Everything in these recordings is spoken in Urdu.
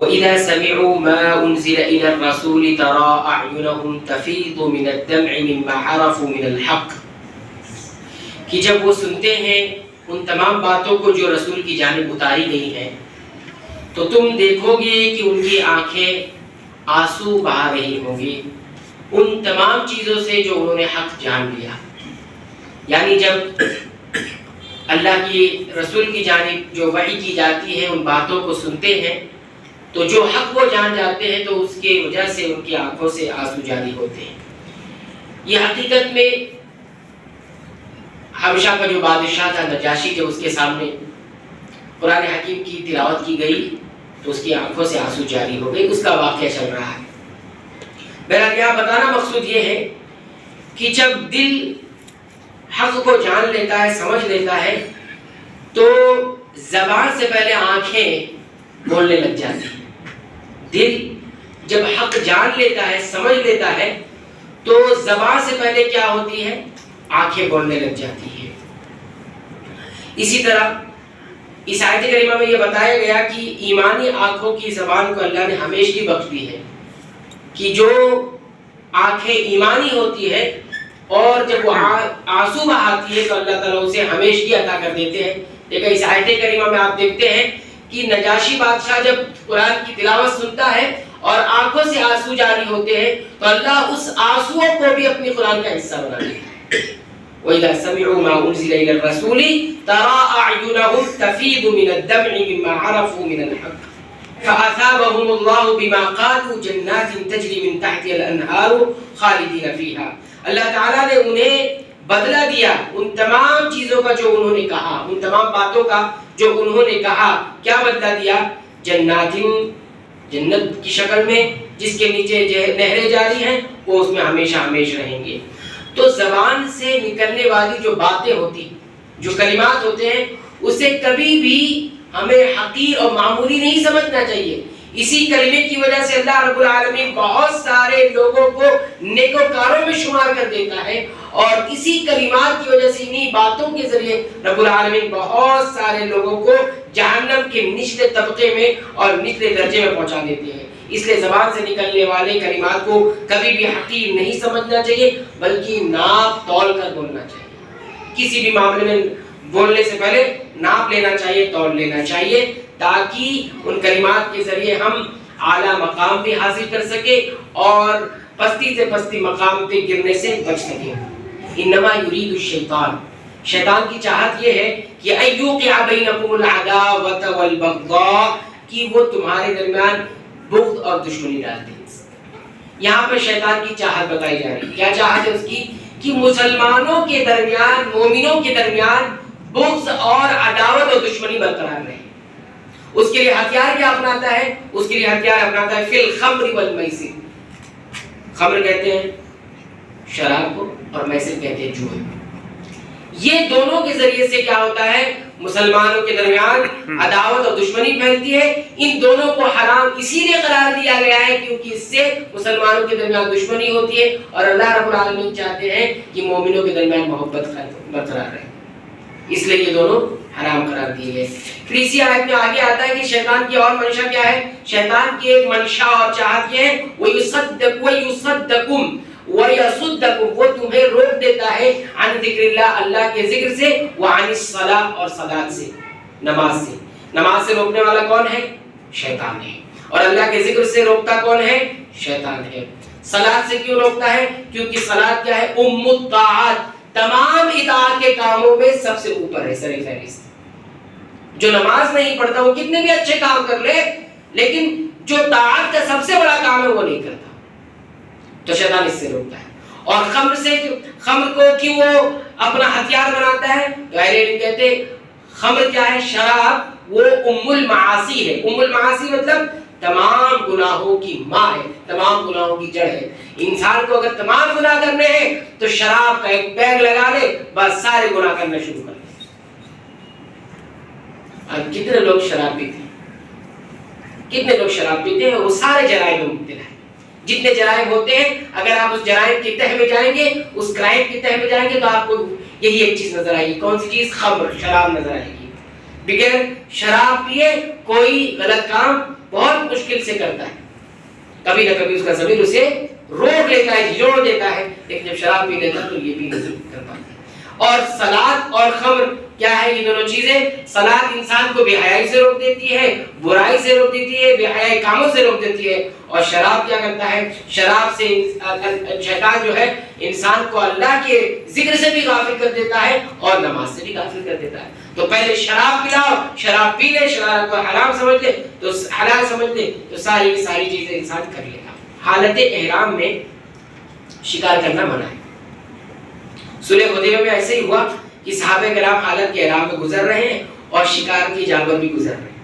وَإِذَا سَمِعُوا مَا أُنزِلَ إِلَى الرَّسُولِ تَرَىٰ أَعْيُنَهُمْ تَفِيضُ مِنَ الدَّمْعِ مِمَّا عَرَفُوا مِنَ الْحَقِّ کہ جب وہ سنتے ہیں ان تمام باتوں کو جو رسول کی جانب اتاری گئی ہیں تو تم دیکھو گے کہ ان کی آنکھیں آنسو بہا رہی ہوں گی ان تمام چیزوں سے جو انہوں نے حق جان لیا. یعنی جب اللہ کی رسول کی جانب جو وحی کی جاتی ہے ان باتوں کو سنتے ہیں تو جو حق وہ جان جاتے ہیں تو اس کی وجہ سے ان کی آنکھوں سے آنسو جاری ہوتے ہیں. یہ حقیقت میں حبشہ کا جو بادشاہ تھا نجاشی، جب اس کے سامنے قرآن حکیم کی تلاوت کی گئی تو اس کی آنکھوں سے آنسو جاری ہو گئے. اس کا واقعہ چل رہا ہے. میرا کیا بتانا مقصود یہ ہے کہ جب دل حق کو جان لیتا ہے، سمجھ لیتا ہے، تو زبان سے پہلے آنکھیں بولنے لگ جاتی ہیں. دل جب حق جان لیتا ہے، سمجھ لیتا ہے، تو زبان سے پہلے کیا ہوتی ہے؟ آنکھیں بولنے لگ جاتی ہیں. اسی طرح اس آیت کریمہ میں یہ بتایا گیا کہ ایمانی آنکھوں کی زبان کو اللہ نے ہمیشگی بخش دی ہے کہ جو آنکھیں ایمانی ہوتی ہے اور جب وہ آنسو بہاتی ہے تو اللہ تعالیٰ اسے ہمیشگی عطا کر دیتے ہیں. لیکن اس آیت کریمہ میں آپ دیکھتے ہیں کہ نجاشی بادشاہ جب قرآن کی تلاوت سنتا ہے اور آنکھوں سے آنسو جاری ہوتے ہیں تو اللہ اس آنسوؤں کو بھی اپنی قرآن کا حصہ بنا دیتا ہے. وَإِذَا سَمِعُوا مَا أُنزِلَ إِلَى الرَّسُولِ تَرَىٰ أَعْيُنَهُمْ تَفِيضُ مِنَ الدَّمْعِ مِمَّا عَرَفُوا مِنَ الْحَقِّ فَأَثَابَهُمُ اللَّهُ بِمَا قَالُوا جَنَّاتٍ تَجْرِي مِن تَحْتِهَا الْأَنْهَارُ خَالِدِينَ فِيهَا. اللہ تعالیٰ نے انہیں بدلہ دیا ان تمام چیزوں کا جو انہوں نے کہا، ان تمام باتوں کا جو انہوں نے کہا. کیا بدلہ دیا؟ جناتٍ، جنت کی شکل میں جس کے نیچے نہریں جاری ہیں، وہ اس میں ہمیشہ ہمیشہ رہیں گے. تو زبان سے نکلنے والی جو باتیں ہوتی، جو کلمات ہوتے ہیں، اسے کبھی بھی ہمیں حقیر اور معمولی نہیں سمجھنا چاہیے. اسی کلمے کی وجہ سے اللہ رب العالمین بہت سارے لوگوں کو نیکوکاروں میں شمار کر دیتا ہے، اور اسی کلمات کی وجہ سے انہی باتوں کے ذریعے رب العالمین بہت سارے لوگوں کو جہنم کے نچلے طبقے میں اور نچلے درجے میں پہنچا دیتے ہیں. اس لیے زبان سے نکلنے والے کلمات کو کبھی بھی حقیر نہیں سمجھنا چاہیے، بلکہ ناپ تول کر بولنا چاہیے. کسی بھی معاملے میں بولنے سے پہلے ناپ لینا چاہیے، تول لینا چاہیے، تاکہ ان کلمات کے ذریعے ہم اعلیٰ مقام بھی حاصل کر سکیں اور پستی سے پستی مقام پہ گرنے سے بچ سکیں. انما یرید الشیطان، شیطان کی چاہت یہ ہے کہ ایوقع بینکم العداوۃ والبغضاء، کہ وہ تمہارے درمیان بغض اور دشمنی ڈال دے. یہاں پہ شیطان کی چاہت بتائی جا رہی ہے. کیا چاہت ہے اس کی؟ کہ مسلمانوں کے درمیان، مومنوں کے درمیان بغض اور عداوت اور دشمنی برقرار رہے. اس کے لیے ہتھیار کیا اپناتا ہے؟ اس کے لیے ہتھیار اپناتا ہے فی الخمر والمیسر. خمر کہتے ہیں شراب کو اور میسر کہتے ہیں جوئے. یہ دونوں کے ذریعے سے کیا ہوتا ہے؟ مسلمانوں کے درمیان عداوت اور دشمنی پھیلتی ہے. ان دونوں کو حرام اسی لیے قرار دیا گیا ہے کیونکہ اس سے مسلمانوں کے درمیان دشمنی ہوتی ہے، اور اللہ رب العالمین چاہتے ہیں کہ مومنوں کے درمیان محبت برقرار رہے. اس لیے یہ دونوں حرام قرار دیے گئے. پھر اسی آیت میں آگے آتا ہے کہ شیطان کی اور منشا کیا ہے؟ شیطان کی ایک منشا اور چاہت یہ ہے وَيُصَدَّكُمْ وَيَصُدَّكُمْ، وہ تمہیں روک دیتا ہے عن ذکر اللہ، اللہ کے ذکر سے، وعن الصلاۃ، اور صلاۃ سے، نماز سے. نماز سے روکنے والا کون ہے؟ شیطان ہے. اور اللہ کے ذکر سے روکتا کون ہے؟ شیطان ہے. صلاۃ سے کیوں روکتا ہے؟ کیونکہ صلاۃ کیا ہے؟ ام الطاعات، تمام اطاعت کے کاموں میں سب سے اوپر ہے، سر فہرست. جو نماز نہیں پڑھتا وہ کتنے بھی اچھے کام کر لے، لیکن جو طاعت کا سب سے بڑا کام ہے وہ نہیں کرتا. تو شیطان اس سے روکتا ہے. اور خمر سے، خمر کو کیوں وہ اپنا ہتھیار بناتا ہے؟ تو اہل علم کہتے ہیں خمر کیا ہے؟ شراب وہ ام المعاصی ہے. ام المعاصی مطلب تمام گناہوں کی ماں ہے، تمام گناہوں کی جڑ ہے. انسان کو اگر تمام گناہ کرنے ہیں تو شراب کا ایک پیگ لگا لے، بس سارے گناہ کرنا شروع کر دے. اب کتنے لوگ شراب پیتے ہیں؟ کتنے لوگ شراب پیتے ہیں؟ وہ سارے جرائم میں مبتلا ہے. جتنے جرائم ہوتے ہیں، اگر آپ اس جرائم کی تہ میں جائیں گے، اس کرائم کی تہ میں جائیں گے، تو آپ کو یہی ایک چیز نظر آئے گی. کون سی چیز؟ خمر، شراب نظر آئے گی. بغیر شراب پیے کوئی غلط کام بہت مشکل سے کرتا ہے، کبھی نہ کبھی اس کا ضمیر اسے روک لیتا ہے، جھنجھوڑ دیتا ہے، لیکن جب شراب پی لیتا ہے تو یہ بھی نہیں کر پاتا۔ اور صلاۃ اور خمر کیا ہے؟ یہ دونوں چیزیں، صلاۃ انسان کو بے حیائی سے روک دیتی ہے، برائی سے روک دیتی ہے، بے حیائی کاموں سے روک دیتی ہے، اور شراب کیا کرتا ہے؟ شراب سے شیطان جو ہے انسان کو اللہ کے ذکر سے بھی غافل کر دیتا ہے اور نماز سے بھی غافل کر دیتا ہے۔ تو پہلے شراب پلاؤ، شراب پی لے، شراب کو حرام سمجھ لے تو حلال سمجھ لے تو ساری کی ساری چیزیں انسان کر لیتا۔ حالت احرام میں شکار کرنا منع ہے۔ صلح حدیبیہ میں ایسے ہی ہوا کہ صحابہ کرام حالت کے احرام میں گزر رہے ہیں اور شکار کے جانور بھی گزر رہے ہیں۔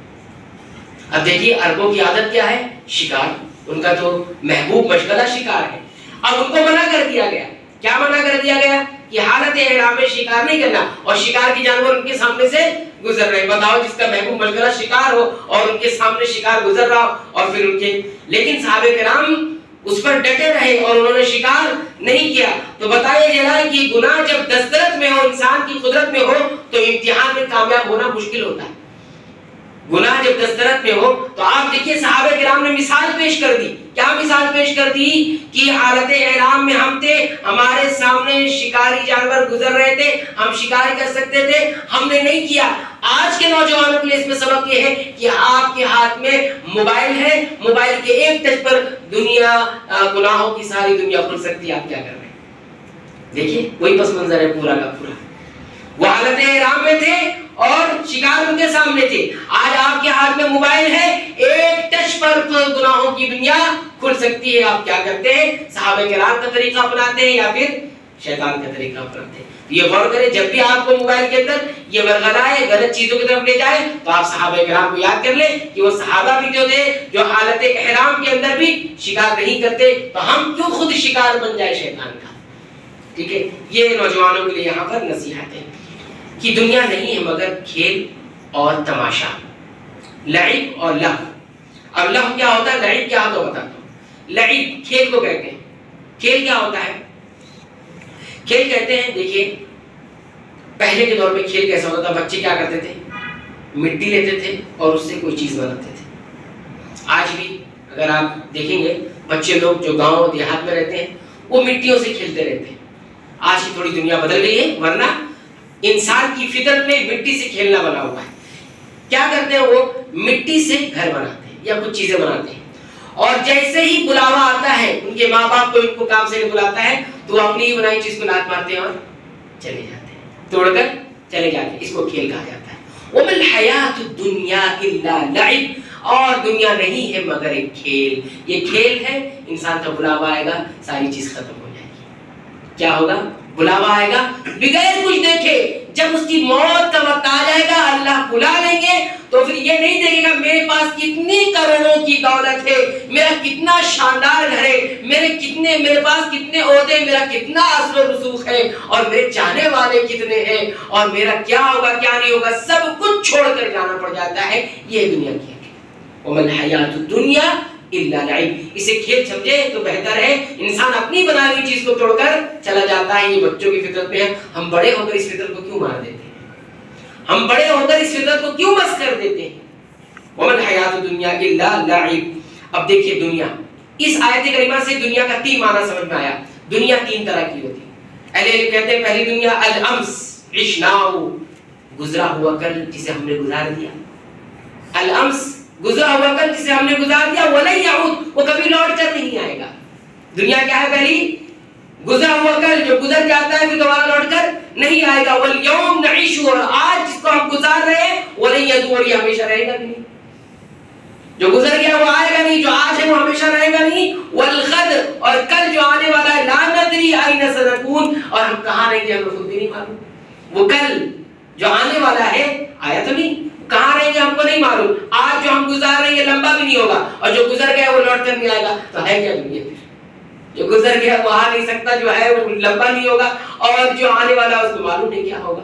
اب دیکھیے عربوں کی عادت کیا ہے؟ شکار، ان کا تو محبوب مشغلہ شکار ہے۔ اب ان کو منع کر دیا گیا، کیا منع کر دیا گیا؟ کہ حالت احرام میں شکار نہیں کرنا، اور شکار کے جانور ان کے سامنے سے گزر رہے ہیں۔ بتاؤ جس کا محبوب مشغلہ شکار ہو اور ان کے سامنے شکار گزر رہا ہو اور پھر ان کے، لیکن صحابہ کرام اس پر ڈٹے رہے اور انہوں نے شکار نہیں کیا۔ تو بتائیے ذرا کہ گناہ جب دسترس میں ہو، انسان کی قدرت میں ہو، تو امتحان میں کامیاب ہونا مشکل ہوتا ہے۔ گناہ جب دسترس میں ہو تو آپ دیکھیے صحابہ کرام نے مثال پیش کر دی۔ کیا مثال پیش کر دی؟ کہ حالت احرام میں ہم تھے، ہمارے سامنے شکاری جانور گزر رہے تھے، ہم شکار کر سکتے تھے، ہم نے نہیں کیا۔ آج کے نوجوانوں کے لیے اس میں سبق یہ ہے کہ آپ کے ہاتھ میں موبائل ہے، موبائل کے ایک ٹچ پر دنیا، گناہوں کی ساری دنیا کھل سکتی ہے۔ آپ کیا کر رہے ہیں؟ دیکھیے وہی پس منظر ہے پورا کا پورا۔ وہ حالت احرام میں تھے اور شکار ان کے سامنے تھے۔ آج آپ کے ہاتھ میں موبائل ہے، ایک ٹچ پر گناہوں کی دنیا کھل سکتی ہے۔ آپ کیا کرتے ہیں؟ صحابہ کرام کا طریقہ اپناتے ہیں یا پھر شیطان کا طریقہ اپناتے ہیں؟ یہ غور کریں، جب بھی آپ کو موبائل کے اندر یہ ورغلائے غلط چیزوں کی طرف لے جائے تو آپ صحابہ کرام کو یاد کر لیں کہ وہ صحابہ بھی جو تھے جو حالت احرام کے اندر بھی شکار نہیں کرتے، تو ہم کیوں خود شکار بن جائے شیطان کا؟ ٹھیک ہے، یہ نوجوانوں کے لیے یہاں پر نصیحت ہے کہ دنیا نہیں ہے مگر کھیل اور تماشا، لعب اور لہو۔ اب لہو کیا ہوتا ہے، لعب کیا ہوتا ہے بتاتا ہوں۔ لعب کھیل کو کہتے ہیں۔ کھیل کیا ہوتا ہے؟ کھیل کہتے ہیں، دیکھیے پہلے کے دور میں کھیل کیسا ہوتا تھا؟ بچے کیا کرتے تھے؟ مٹی لیتے تھے اور اس سے کوئی چیز بناتے تھے۔ آج بھی اگر آپ دیکھیں گے بچے لوگ جو گاؤں دیہات میں رہتے ہیں وہ مٹیوں سے کھیلتے رہتے ہیں۔ آج کی تھوڑی دنیا بدل گئی ہے، ورنہ انسان کی فطرت میں مٹی سے کھیلنا بنا ہوا ہے۔ کیا کرتے ہیں؟ وہ مٹی سے گھر بناتے ہیں یا کچھ چیزیں بناتے ہیں، اور جیسے ہی بلاوا آتا ہے، ان کے ماں باپ کو ان کو کام سے بلاتا ہے تو اپنی ہی بنائی چیز کو لات مارتے ہیں اور چلے جاتے ہیں، توڑ کر چلے جاتے ہیں۔ اس کو کھیل کہا جاتا ہے۔ وَمَا الْحَيَاةُ الدُّنْيَا إِلَّا لَعِبٌ، اور دنیا نہیں ہے مگر ایک کھیل۔ یہ کھیل ہے، انسان کا بلاوا آئے گا ساری چیز ختم ہو جائے گی۔ کیا ہوگا؟ بلاوا آئے گا بغیر کچھ دیکھے، جب اس کی موت کا وقت آ جائے گا اللہ بلا لیں گے تو پھر یہ نہیں دیکھے گا میرے پاس کتنی کروڑوں کی دولت ہے، میرا کتنا شاندار گھر ہے، میرے پاس کتنے عہدے، میرا کتنا اثر و رسوخ ہے، اور میرے چاہنے والے کتنے ہیں، اور میرا کیا ہوگا کیا نہیں ہوگا، سب کچھ چھوڑ کر جانا پڑ جاتا ہے۔ یہ دنیا کی ہے۔ وَمَا الْحَيَاةُ الدُّنْيَا إِلَّا لَعِبٌ، اسے کھیل سمجھے تو بہتر ہے۔ انسان اپنی بنائی ہوئی چیز کو توڑ کر چلا جاتا ہے۔ یہ بچوں کی فطرت میں ہے۔ ہم بڑے ہو کر اس فطرت کو کیوں مار دیتے ہیں؟ ہم بڑے ہو کر اس فطرت کو کیوں مس کر دیتے ہیں؟ وَمَا الْحَيَاةُ الدُّنْيَا إِلَّا لَعِبٌ۔ اب دیکھیے دنیا، اس آیت کریمہ سے دنیا کا 3 معنی سمجھ میں آیا۔ دنیا 3 طرح کی ہوتی ہے۔ اہل علم کہتے ہیں پہلی دنیا الامس عشناؤ، گزرا ہوا کل جسے ہم نے گزار دیا۔ الامس گزرا ہوا کل جسے ہم نے گزار دیا، وَلَن يَعُودَ، وہ کبھی لوٹ کر نہیں آئے گا۔ دنیا کیا ہے؟ پہلی گزرا ہوا کل جو گزر جاتا ہے پھر دوبارہ لوٹ کر نہیں آئے گا۔ وَالْيَوْمَ نَعِيشُ، اور آج جس کو ہم گزار رہے ہیں وَلَن يَدُومَ، اور یہ ہمیشہ رہے گا نہیں۔ جو گزر گیا وہ آئے گا نہیں، جو آج ہے وہ ہمیشہ رہے گا نہیں۔ وَالْغَدُ، اور کل جو آنے والا ہے، لَا نَدْرِي أَيْنَ سَنَكُونُ، اور ہم کہاں رہیں گے ہمیں خود بھی نہیں معلوم۔ وہ کل جو آنے والا ہے آیا تو نہیں، کہاں رہیں گے ہم کو نہیں معلوم۔ آج جو ہم گزار رہے ہیں یہ لمبا بھی نہیں ہوگا، اور جو گزر گیا وہ لوٹ کر نہیں آئے گا، تو ہے کیا دنیا؟ جو گزر گیا وہ آ نہیں سکتا، جو ہے وہ لمبا نہیں ہوگا، اور جو آنے والا اس کو معلوم نہیں کیا ہوگا۔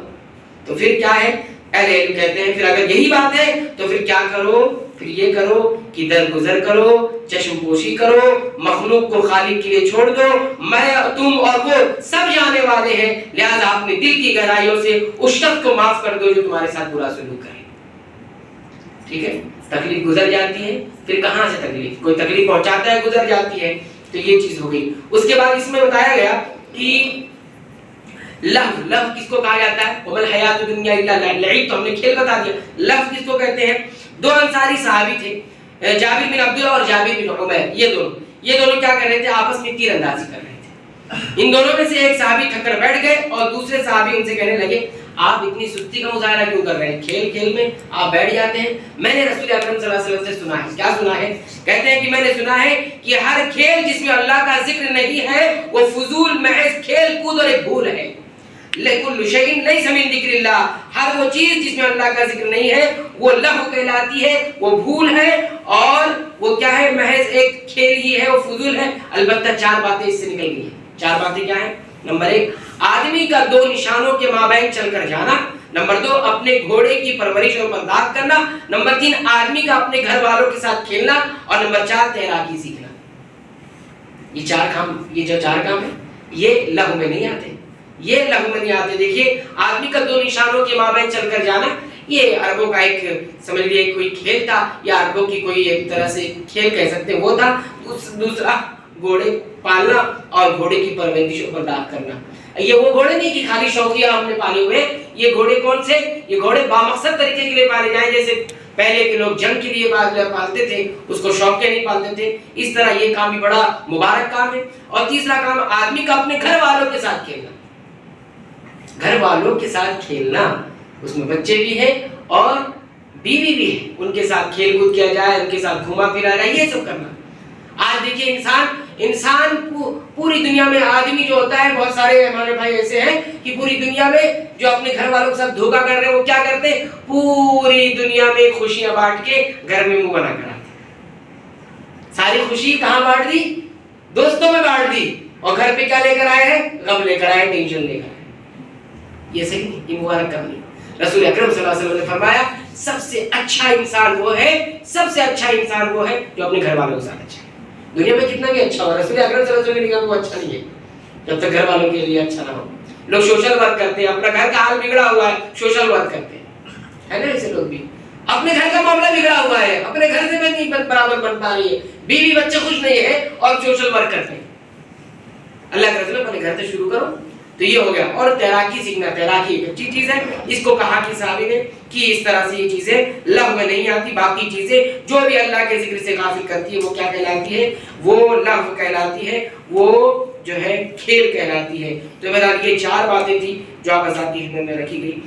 تو پھر کیا ہے؟ اہل علم کہتے ہیں پھر اگر یہی بات ہے تو پھر کیا کرو؟ پھر یہ کرو کہ درگزر کرو، چشم پوشی کرو، مخلوق کو خالق کے لیے چھوڑ دو۔ میں، تم اور وہ سب جانے والے ہیں، لہذا اپنے دل کی گہرائیوں سے اس شخص کو معاف کر دو جو تمہارے ساتھ برا سلوک کرے۔ ٹھیک ہے؟ تکلیف گزر جاتی ہے، پھر کہاں سے تکلیف، کوئی تکلیف پہنچاتا ہے گزر جاتی ہے، تو یہ چیز ہو گئی۔ اس کے بعد اس میں بتایا گیا کہ لہو، لہو کس کو کہا جاتا ہے؟ وَمَا الْحَيَاةُ الدُّنْيَا إِلَّا لَعِبٌ، تو ہم نے کھیل بتا دیا۔ لہو کس کو کہتے ہیں؟ دو انصاری صحابی تھے، جابر بن عبداللہ اور جابر بن عمیر، یہ دونوں کیا کر رہے تھے؟ آپس میں تیر اندازی کر رہے تھے۔ ان دونوں میں سے ایک صحابی تھک کر بیٹھ گئے اور دوسرے صحابی ان سے کہنے لگے آپ اتنی سستی کا مظاہرہ کیوں کر رہے ہیں؟ کھیل کھیل میں آپ بیٹھ جاتے ہیں۔ میں نے رسول اکرم صلی اللہ علیہ وسلم سے سنا ہے، کیا سنا ہے؟ کہتے ہیں کہ میں نے سنا ہے کہ ہر کھیل جس میں اللہ کا ذکر نہیں ہے وہ فضول محض کھیل کود اور ایک بھول ہے۔ لِكُلُّ شَيْءٍ لَيْسَ مِن ذِكْرِ اللَّهِ، ہر وہ چیز جس میں اللہ کا ذکر نہیں ہے وہ لہو کہلاتی ہے، وہ بھول ہے، اور وہ کیا ہے؟ محض ایک کھیل ہی ہے، وہ فضول ہے۔ البتہ چار باتیں اس سے نکل گئی ہیں۔ چار باتیں کیا ہیں؟ نمبر ایک، آدمی کا دو نشانوں کے مابین چل کر جانا۔ نمبر دو، اپنے گھوڑے کی پرورش اور برداشت کرنا۔ نمبر تین، آدمی کا اپنے گھر والوں کے ساتھ کھیلنا۔ اور نمبر چار، تیراکی سیکھنا۔ یہ جو چار کام ہیں یہ لہو میں نہیں آتے، یہ لہو میں نہیں آتے۔ دیکھیے، آدمی کا دو نشانوں کے مابین چل کر جانا، یہ عربوں کا ایک سمجھ لیے کوئی کھیل تھا، یا عربوں کی کوئی ایک طرح سے کھیل کہہ سکتے ہیں، وہ تھا۔ دوسرا، گھوڑے پالنا اور گھوڑے کی پرورش اور برداشت کرنا۔ یہ وہ گھوڑے نہیں کہ خالی شوقیہ ہم نے پالے ہوئے، یہ گھوڑے کون سے؟ یہ گھوڑے بامقصد طریقے کے لیے پالے جائیں، جیسے پہلے کے لوگ جنگ کے لیے پالتے تھے، اس کو شوق کے نہیں پالتے تھے، اس طرح یہ کام بھی بڑا مبارک کام ہے۔ اور تیسرا کام، آدمی کا اپنے گھر والوں کے ساتھ کھیلنا۔ گھر والوں کے ساتھ کھیلنا، اس میں بچے بھی ہیں اور بیوی بھی ہے، ان کے ساتھ کھیل کود کیا جائے، ان کے ساتھ گھوما پھرا جائے، یہ سب کرنا۔ آج دیکھیے انسان پوری دنیا میں آدمی جو ہوتا ہے، بہت سارے ہمارے بھائی ایسے ہیں کہ پوری دنیا میں جو اپنے گھر والوں کے ساتھ دھوکہ کر رہے ہیں، وہ کیا کرتے ہیں؟ پوری دنیا میں خوشیاں بانٹ کے گھر میں منہ بنا کر آتے ہیں۔ ساری خوشی کہاں بانٹ دی؟ دوستوں میں بانٹ دی، اور گھر پہ کیا لے کر آئے ہیں؟ غم لے کر آئے، ٹینشن لے کر آئے۔ یہ صحیح نہیں، یہ مبارک کام نہیں۔ رسول اکرم صلی اللہ علیہ وسلم نے فرمایا سب سے اچھا انسان وہ ہے، سب سے اچھا انسان وہ ہے جو اپنے گھر والوں کے ساتھ اچھا ہے۔ دنیا میں کتنا بھی اچھا ہو، رسول اکرم صلی اللہ علیہ وسلم نے کہا وہ اچھا نہیں ہے جب تک گھر والوں کے لیے اچھا نہ ہو۔ لوگ سوشل ورک کرتے ہیں، اپنا گھر کا حال بگڑا ہوا ہے، سوشل ورک کرتے ہیں، ہے نا؟ ایسے لوگ بھی اپنے گھر کا معاملہ بگڑا ہوا ہے، اپنے گھر سے بھی نہیں برابر بن پا رہی ہے، بیوی بچے خوش نہیں ہے، اور سوشل ورک کرتے ہیں۔ اللہ کے رسول اپنے گھر سے شروع کرو، تو یہ ہو گیا۔ اور تیراکی سیکھنا، تیراکی ایک اچھی چیز ہے، اس کو کہا کہ صحابی نے کہ اس طرح سے یہ چیزیں لغو میں نہیں آتی، باقی چیزیں جو بھی اللہ کے ذکر سے غافل کرتی ہے وہ کیا کہلاتی ہے؟ وہ لغو کہلاتی ہے، وہ جو ہے کھیل کہلاتی ہے۔ تو بہرحال یہ چار باتیں تھی جو آپ ذاتی خدمت میں رکھی گئی۔